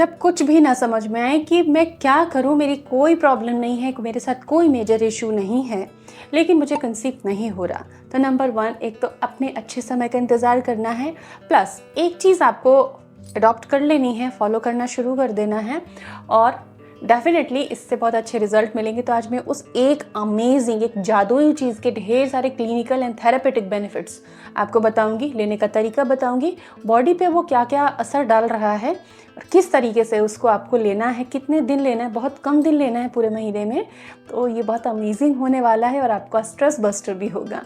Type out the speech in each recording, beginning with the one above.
जब कुछ भी ना समझ में आए कि मैं क्या करूं, मेरी कोई प्रॉब्लम नहीं है, मेरे साथ कोई मेजर इशू नहीं है, लेकिन मुझे कंसीव नहीं हो रहा, तो नंबर 1 एक तो अपने अच्छे समय का इंतज़ार करना है, प्लस एक चीज़ आपको अडॉप्ट कर लेनी है, फॉलो करना शुरू कर देना है और डेफिनेटली इससे बहुत अच्छे रिजल्ट मिलेंगे। तो आज मैं उस एक अमेजिंग, एक जादुई चीज़ के ढेर सारे क्लिनिकल एंड थेरेपेटिक बेनिफिट्स आपको बताऊंगी, लेने का तरीका बताऊंगी, बॉडी पे वो क्या क्या असर डाल रहा है और किस तरीके से उसको आपको लेना है, कितने दिन लेना है, बहुत कम दिन लेना है पूरे महीने में। तो ये बहुत अमेजिंग होने वाला है और आपका स्ट्रेस बस्टर भी होगा।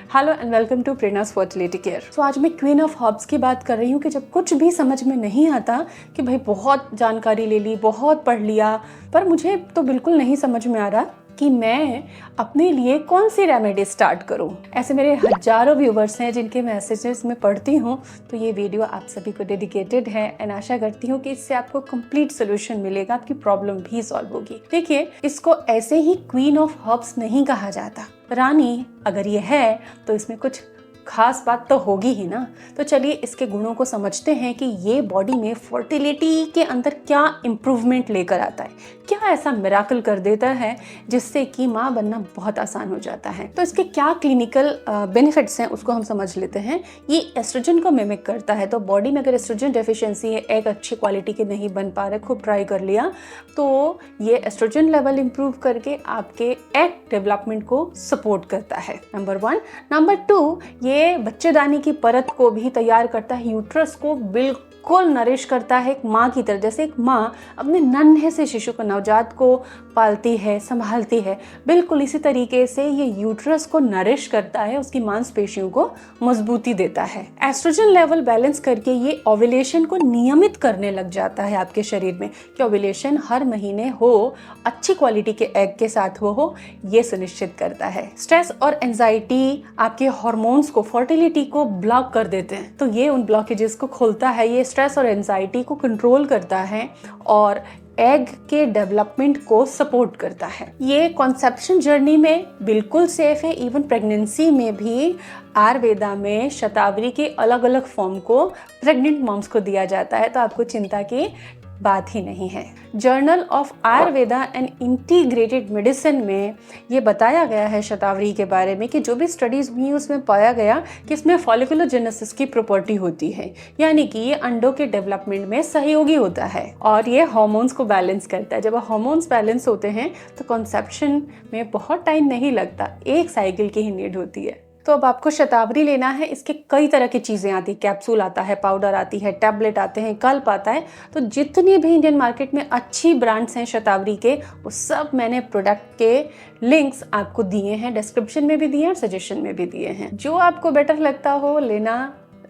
Hello and welcome to Prerna's fertility care. तो आज मैं क्वीन ऑफ हर्ब्स की बात कर रही हूँ कि जब कुछ भी समझ में नहीं आता कि भाई बहुत जानकारी ले ली, बहुत पढ़ लिया, पर मुझे तो बिल्कुल नहीं समझ में आ रहा कि मैं अपने लिए कौन सी रेमेडी स्टार्ट करूं। ऐसे मेरे हजारों व्यूवर्स हैं जिनके मैसेजेस मैं पढ़ती हूं, तो ये वीडियो आप सभी को डेडिकेटेड है एंड आशा करती हूं कि इससे आपको कंप्लीट सोल्यूशन मिलेगा, आपकी प्रॉब्लम भी सॉल्व होगी। देखिए, इसको ऐसे ही क्वीन ऑफ हर्ब्स नहीं कहा जाता, रानी अगर ये है तो इसमें कुछ खास बात तो होगी ही ना। तो चलिए इसके गुणों को समझते हैं कि ये बॉडी में फर्टिलिटी के अंदर क्या इम्प्रूवमेंट लेकर आता है, क्या ऐसा मिराकल कर देता है जिससे कि माँ बनना बहुत आसान हो जाता है। तो इसके क्या क्लिनिकल बेनिफिट्स हैं उसको हम समझ लेते हैं। ये एस्ट्रोजन को मिमिक करता है, तो बॉडी में अगर एस्ट्रोजन डेफिशिएंसी है, एग अच्छी क्वालिटी के नहीं बन पा रहे, खूब ट्राई कर लिया, तो ये एस्ट्रोजन लेवल इंप्रूव करके आपके एग डेवलपमेंट को सपोर्ट करता है, नंबर 1। नंबर 2, ये बच्चेदानी की परत को भी तैयार करता है, यूट्रस को बिल्कुल नरिश करता है, एक माँ की तरह। जैसे एक माँ अपने नन्हे से शिशु को, नवजात को पालती है, संभालती है, बिल्कुल इसी तरीके से ये यूट्रस को नरिश करता है, उसकी मांसपेशियों को मजबूती देता है। एस्ट्रोजन लेवल बैलेंस करके ये ओव्यूलेशन को नियमित करने लग जाता है आपके शरीर में, कि ओव्यूलेशन हर महीने हो, अच्छी क्वालिटी के एग के साथ हो, ये सुनिश्चित करता है। स्ट्रेस और एंजाइटी आपके हार्मोन्स को, फर्टिलिटी को ब्लॉक कर देते हैं, तो ये उन ब्लॉकेजेस को खोलता है, ये स्ट्रेस और एंजाइटी को कंट्रोल करता है और एग के डेवलपमेंट को सपोर्ट करता है। ये कॉन्सेप्शन जर्नी में बिल्कुल सेफ है, इवन प्रेगनेंसी में भी आयुर्वेदा में शतावरी के अलग अलग फॉर्म को प्रेग्नेंट मॉम्स को दिया जाता है, तो आपको चिंता की बात ही नहीं है। Journal of Ayurveda and integrated medicine में ये बताया गया है शतावरी के बारे में कि जो भी स्टडीज हुई उसमें पाया गया कि इसमें फॉलिकुलोजेनेसिस की प्रॉपर्टी होती है, यानी कि ये अंडों के डेवलपमेंट में सहयोगी होता है और ये हार्मोन्स को बैलेंस करता है। जब हार्मोन्स बैलेंस होते हैं तो कंसेप्शन में बहुत टाइम नहीं लगता, एक साइकिल की ही नीड होती है। तो अब आपको शतावरी लेना है। इसके कई तरह की चीज़ें आती है, कैप्सूल आता है, पाउडर आती है, टैबलेट आते हैं, कल्प आता है। तो जितनी भी इंडियन मार्केट में अच्छी ब्रांड्स हैं शतावरी के, वो सब मैंने प्रोडक्ट के लिंक्स आपको दिए हैं, डिस्क्रिप्शन में भी दिए हैं, सजेशन में भी दिए हैं। जो आपको बेटर लगता हो, लेना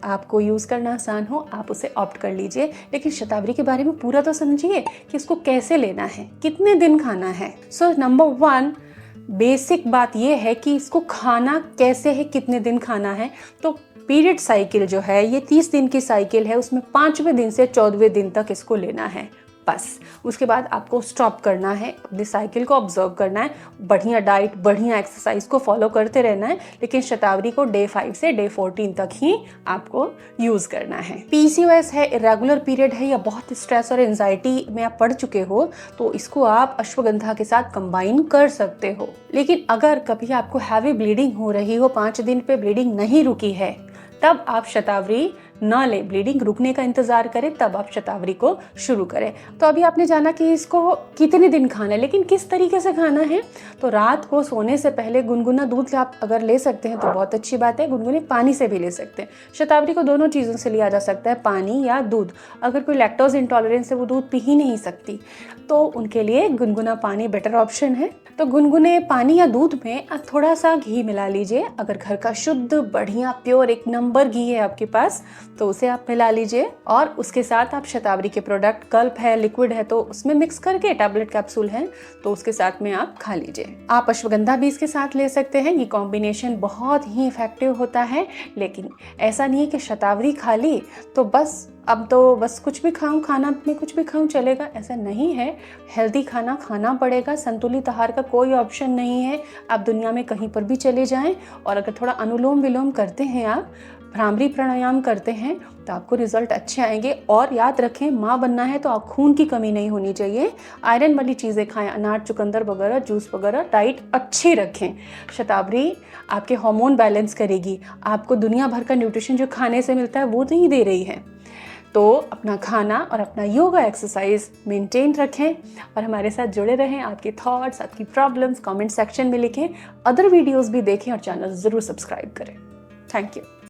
आपको यूज़ करना आसान हो, आप उसे ऑप्ट कर लीजिए। लेकिन शतावरी के बारे में पूरा तो समझिए कि इसको कैसे लेना है, कितने दिन खाना है। सो नंबर 1 बेसिक बात यह है कि इसको खाना कैसे है, कितने दिन खाना है। तो पीरियड साइकिल जो है ये 30 दिन की साइकिल है, उसमें 5वें दिन से 14वें दिन तक इसको लेना है बस। उसके बाद आपको स्टॉप करना है, अपनी साइकिल को ऑब्जर्व करना है, बढ़िया डाइट, बढ़िया एक्सरसाइज को फॉलो करते रहना है। लेकिन शतावरी को डे 5 से डे 14 तक ही आपको यूज करना है। पीसीओएस है, इरेगुलर पीरियड है, या बहुत स्ट्रेस और एंजाइटी में आप पड़ चुके हो, तो इसको आप अश्वगंधा के साथ कंबाइन कर सकते हो। लेकिन अगर कभी आपको हैवी ब्लीडिंग हो रही हो, 5 दिन पे ब्लीडिंग नहीं रुकी है, तब आप शतावरी न ले, ब्लीडिंग रुकने का इंतजार करें, तब आप शतावरी को शुरू करें। तो अभी आपने जाना कि इसको कितने दिन खाना है, लेकिन किस तरीके से खाना है। तो रात को सोने से पहले गुनगुना दूध आप अगर ले सकते हैं तो बहुत अच्छी बात है, गुनगुने पानी से भी ले सकते हैं। शतावरी को दोनों चीज़ों से लिया जा सकता है, पानी या दूध। अगर कोई लैक्टोज इंटॉलरेंस है, वो दूध पी ही नहीं सकती, तो उनके लिए गुनगुना पानी बेटर ऑप्शन है। तो गुनगुने पानी या दूध में थोड़ा सा घी मिला लीजिए। अगर घर का शुद्ध बढ़िया प्योर 1 नंबर घी है आपके पास, तो उसे आप मिला लीजिए और उसके साथ आप शतावरी के प्रोडक्ट, कल्प है, लिक्विड है तो उसमें मिक्स करके, टैबलेट कैप्सूल है तो उसके साथ में आप खा लीजिए। आप अश्वगंधा भी इसके साथ ले सकते हैं। ये कॉम्बिनेशन बहुत ही इफेक्टिव होता है। लेकिन ऐसा नहीं है कि शतावरी खा ली तो बस अब तो बस कुछ भी खाऊं, खाना में कुछ भी खाऊं चलेगा, ऐसा नहीं है। हेल्दी खाना खाना पड़ेगा। संतुलित आहार का कोई ऑप्शन नहीं है। आप दुनिया में कहीं पर भी चले जाएं और अगर थोड़ा अनुलोम विलोम करते हैं, आप भ्रामरी प्राणायाम करते हैं तो आपको रिजल्ट अच्छे आएंगे। और याद रखें, माँ बनना है तो आप खून की कमी नहीं होनी चाहिए। आयरन वाली चीज़ें खाएं, अनार, चुकंदर वगैरह, जूस वगैरह, डाइट अच्छी रखें। शतावरी आपके हार्मोन बैलेंस करेगी। आपको दुनिया भर का न्यूट्रिशन जो खाने से मिलता है वो नहीं दे रही है। तो अपना खाना और अपना योगा एक्सरसाइज मेंटेन रखें और हमारे साथ जुड़े रहें। आपके थॉट्स, आपकी प्रॉब्लम्स कमेंट सेक्शन में लिखें। अदर वीडियोस भी देखें और चैनल ज़रूर सब्सक्राइब करें। Thank you.